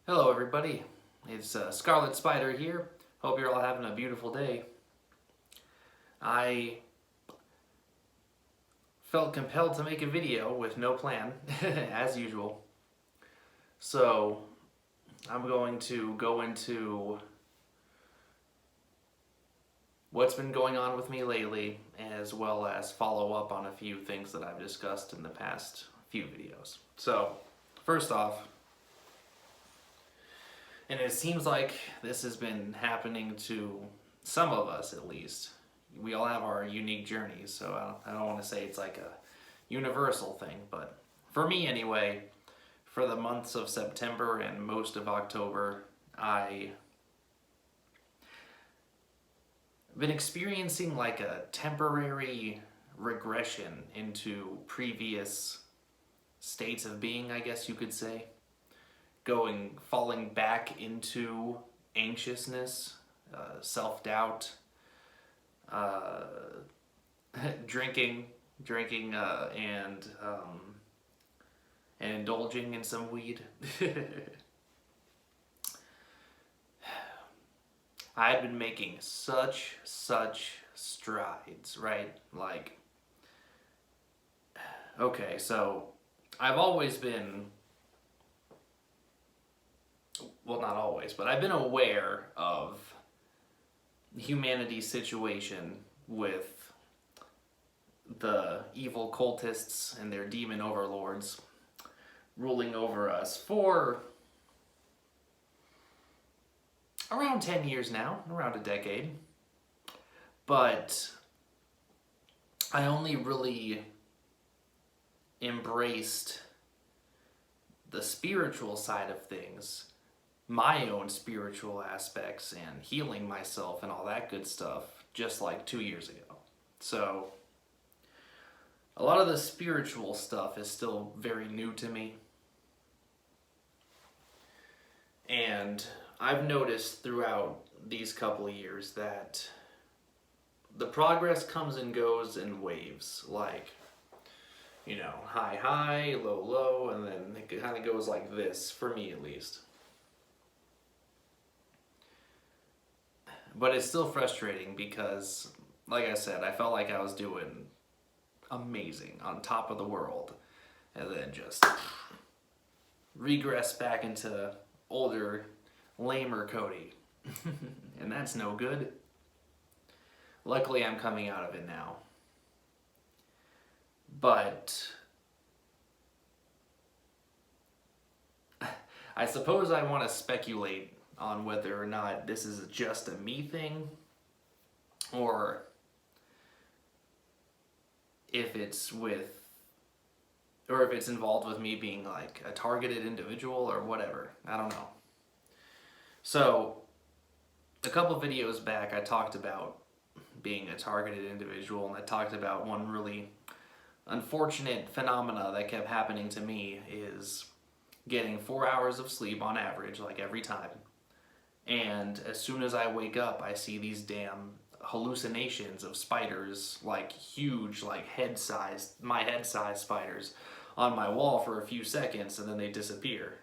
Hello everybody, it's Scarlet Spider here. Hope you're all having a beautiful day. I felt compelled to make a video with no plan, as usual. So I'm going to go into what's been going on with me lately, as well as follow up on a few things that I've discussed in the past few videos. So first off, and it seems like this has been happening to some of us at least. We all have our unique journeys, so I don't want to say it's like a universal thing, but for me anyway, for the months of September and most of October, I've been experiencing like a temporary regression into previous states of being, I guess you could say. Falling back into anxiousness, self-doubt, uh, drinking, and indulging in some weed. I had been making such strides, right? Like, okay, so I've always been, well, not always, but I've been aware of humanity's situation with the evil cultists and their demon overlords ruling over us for around 10 years now, around a decade. But I only really embraced the spiritual side of things, my own spiritual aspects and healing myself and all that good stuff, just like 2 years ago. So a lot of the spiritual stuff is still very new to me. And I've noticed throughout these couple of years that the progress comes and goes in waves, like, high, high, low, low, and then it kind of goes like this, for me at least. But it's still frustrating because, like I said, I felt like I was doing amazing, on top of the world, and then just regress back into older, lamer Cody. And that's no good. Luckily, I'm coming out of it now. But I suppose I want to speculate on whether or not this is just a me thing, or if it's involved with me being like a targeted individual or whatever. I don't know. So, a couple videos back, I talked about being a targeted individual, and I talked about one really unfortunate phenomena that kept happening to me is getting 4 hours of sleep on average, like every time. And as soon as I wake up, I see these damn hallucinations of spiders, like huge, like my head-sized spiders on my wall for a few seconds, and then they disappear.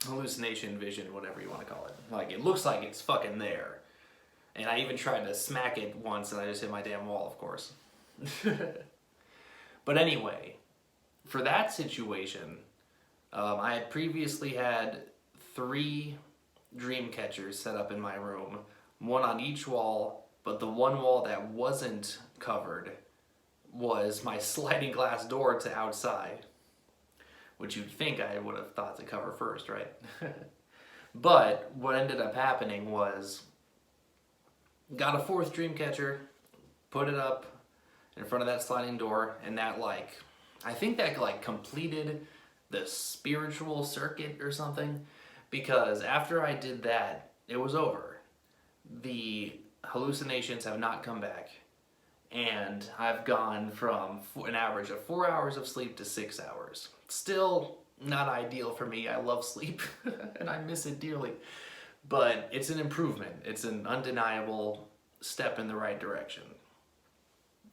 Hallucination, vision, whatever you want to call it. Like, it looks like it's fucking there. And I even tried to smack it once, and I just hit my damn wall, of course. But anyway, for that situation, I had previously had 3 dream catchers set up in my room, one on each wall, but the one wall that wasn't covered was my sliding glass door to outside, which you'd think I would have thought to cover first, right? But what ended up happening was, got a 4th dream catcher, put it up in front of that sliding door, and that I think that completed the spiritual circuit or something, because after I did that, it was over. The hallucinations have not come back, and I've gone from an average of 4 hours of sleep to 6 hours. Still not ideal for me. I love sleep and I miss it dearly, but it's an improvement. It's an undeniable step in the right direction.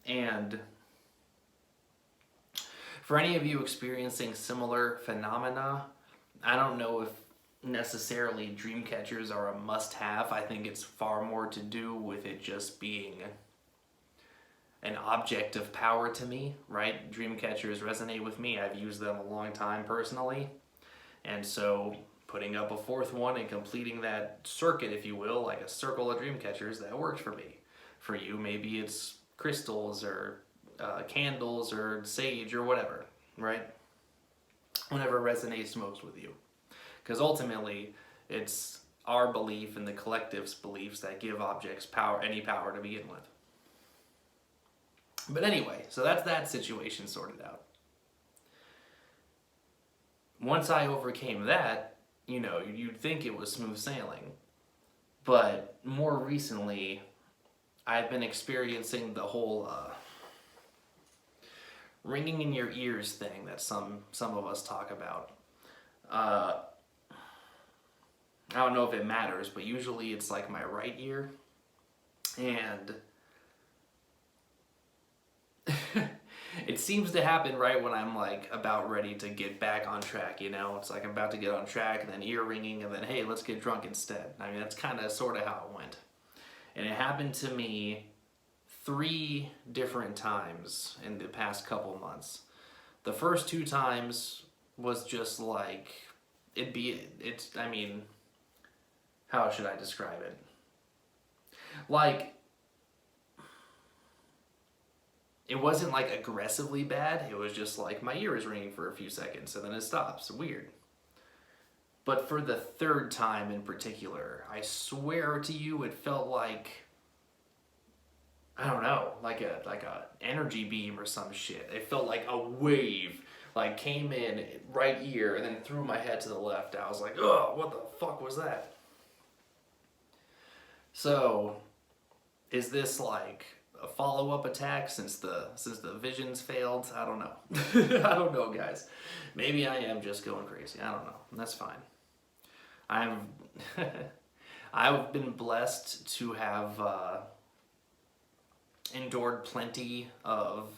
And for any of you experiencing similar phenomena, I don't know if necessarily dream catchers are a must-have. I think it's far more to do with it just being an object of power to me, right? Dream catchers resonate with me. I've used them a long time personally. And so putting up a fourth one and completing that circuit, if you will, like a circle of dream catchers, that works for me. For you, maybe it's crystals or candles or sage or whatever, right? Whatever resonates most with you. Because ultimately, it's our belief and the collective's beliefs that give objects power, any power to begin with. But anyway, so that's that situation sorted out. Once I overcame that, you know, you'd think it was smooth sailing. But more recently, I've been experiencing the whole ringing in your ears thing that some of us talk about. I don't know if it matters, but usually it's like my right ear. And it seems to happen right when I'm like about ready to get back on track, you know? It's like I'm about to get on track and then ear ringing and then, hey, let's get drunk instead. I mean, that's kind of sort of how it went. And it happened to me 3 different times in the past couple months. The first 2 times was just like, I mean, how should I describe it? Like, it wasn't like aggressively bad, it was just like my ear is ringing for a few seconds and then it stops. Weird. But for the 3rd time in particular, I swear to you, it felt like, I don't know, like a energy beam or some shit. It felt like a wave, like came in right ear and then threw my head to the left. I was like, oh, what the fuck was that? So, is this like a follow-up attack since the visions failed? I don't know. I don't know, guys. Maybe I am just going crazy. I don't know. That's fine. I've been blessed to have endured plenty of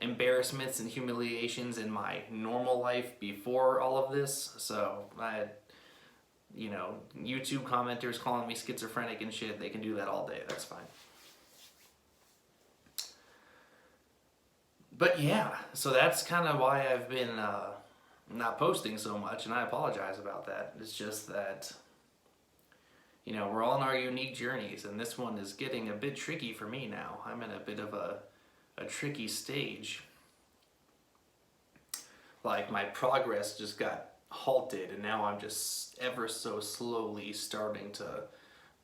embarrassments and humiliations in my normal life before all of this. So you know, YouTube commenters calling me schizophrenic and shit, they can do that all day. That's fine. But yeah, so that's kind of why I've been not posting so much, and I apologize about that. It's just that, you know, we're all on our unique journeys, and this one is getting a bit tricky for me now. I'm in a bit of a tricky stage. Like, my progress just got halted, and now I'm just ever so slowly starting to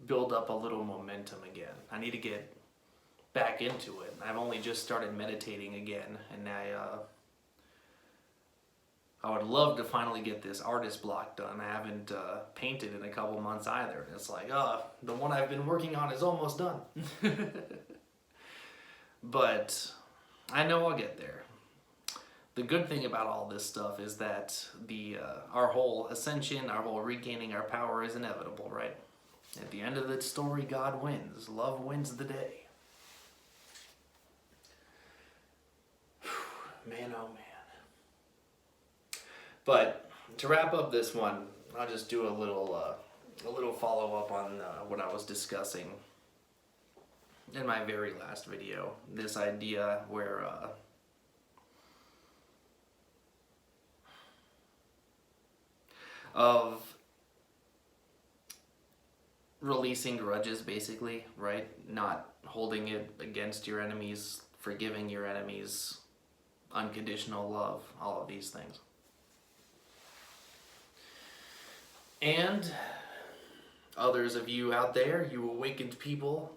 build up a little momentum again. I need to get back into it. I've only just started meditating again, and I would love to finally get this artist block done. I haven't painted in a couple months either. It's like, the one I've been working on is almost done. But I know I'll get there. The good thing about all this stuff is that our whole ascension, our whole regaining our power is inevitable, right? At the end of the story, God wins. Love wins the day. Man, oh man. But to wrap up this one, I'll just do a little follow-up on what I was discussing in my very last video. This idea where of releasing grudges, basically, right? Not holding it against your enemies, forgiving your enemies, unconditional love, all of these things. And others of you out there, you awakened people,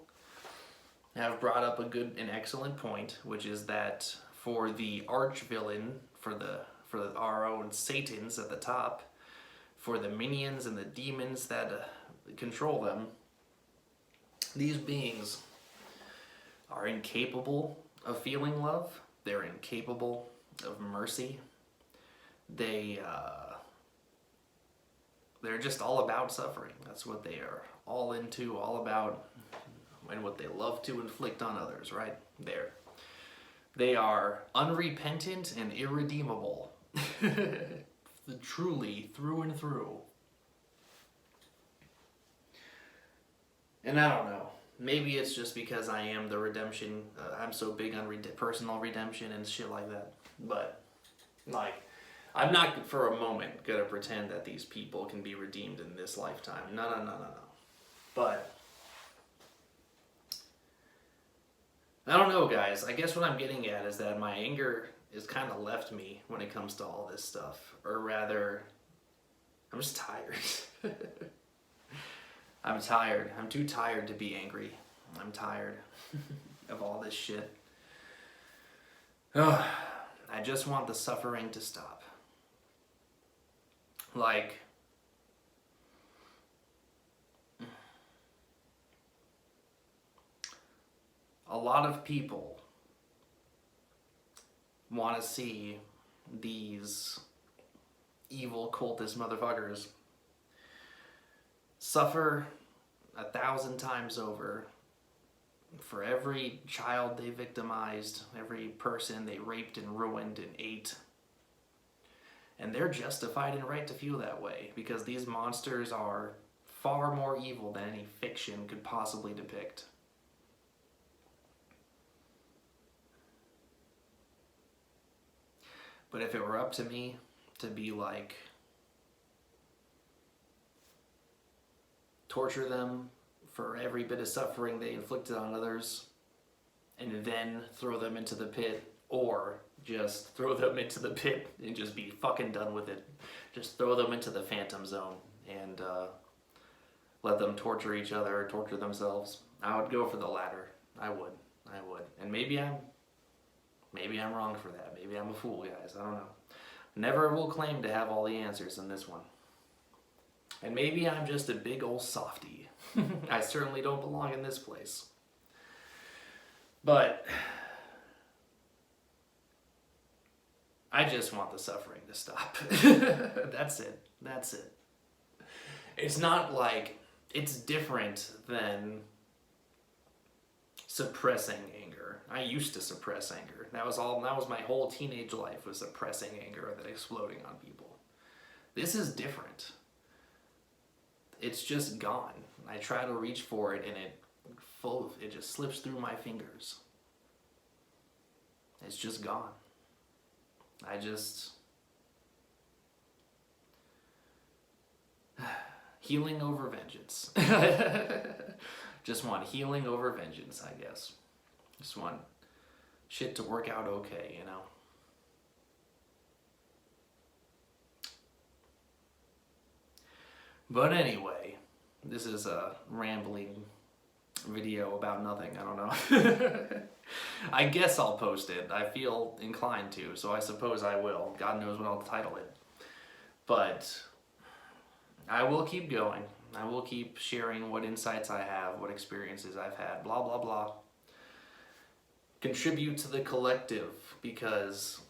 have brought up an excellent point, which is that for the arch villain, for our own Satans at the top, for the minions and the demons that control them, these beings are incapable of feeling love. They're incapable of mercy. They're just all about suffering. That's what they are all into, all about, and what they love to inflict on others, right? They are unrepentant and irredeemable. truly through and through. And I don't know. Maybe it's just because I am the redemption. I'm so big on personal redemption and shit like that. But, like, I'm not for a moment going to pretend that these people can be redeemed in this lifetime. No. But, I don't know, guys. I guess what I'm getting at is that my anger has kind of left me when it comes to all this stuff. Or rather, I'm just tired. I'm tired. I'm too tired to be angry. I'm tired of all this shit. Ugh. I just want the suffering to stop. Like, a lot of people want to see these evil cultist motherfuckers suffer 1,000 times over for every child they victimized, every person they raped and ruined and ate. And they're justified and right to feel that way because these monsters are far more evil than any fiction could possibly depict. But if it were up to me to be like, torture them for every bit of suffering they inflicted on others, and then throw them into the pit, or just throw them into the pit and just be fucking done with it. Just throw them into the phantom zone and let them torture each other or torture themselves. I would go for the latter. I would. And maybe I'm wrong for that. Maybe I'm a fool, guys. I don't know. Never will claim to have all the answers in this one. And maybe I'm just a big old softie. I certainly don't belong in this place. But I just want the suffering to stop. That's it. It's not like, it's different than suppressing anger. I used to suppress anger. That was my whole teenage life, was suppressing anger and then exploding on people. This is different. It's just gone. I try to reach for it and it just slips through my fingers. It's just gone. Healing over vengeance. Just want healing over vengeance, I guess. Just want shit to work out okay, you know? But anyway, this is a rambling video about nothing. I don't know. I guess I'll post it. I feel inclined to, so I suppose I will. God knows what I'll title it. But I will keep going. I will keep sharing what insights I have, what experiences I've had, blah, blah, blah. Contribute to the collective, because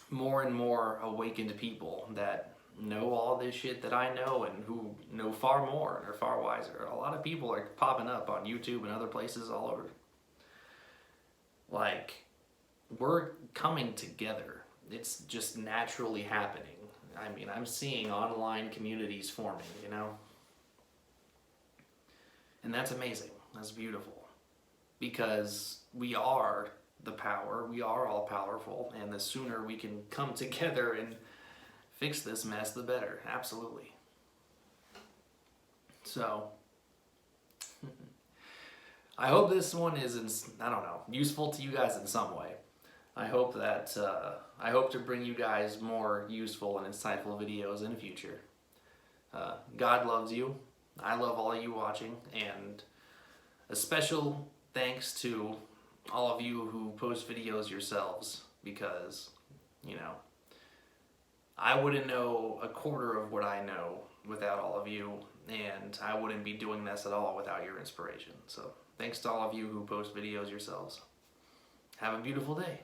more and more awakened people that know all this shit that I know and who know far more and are far wiser. A lot of people are popping up on YouTube and other places all over. Like, we're coming together. It's just naturally happening. I mean, I'm seeing online communities forming, you know? And that's amazing. That's beautiful. Because we are the power. We are all powerful. And the sooner we can come together and fix this mess, the better. Absolutely. So, I hope this one is, useful to you guys in some way. I hope to bring you guys more useful and insightful videos in the future. God loves you. I love all of you watching, and a special thanks to all of you who post videos yourselves, because, you know, I wouldn't know a quarter of what I know without all of you, and I wouldn't be doing this at all without your inspiration. So, thanks to all of you who post videos yourselves. Have a beautiful day.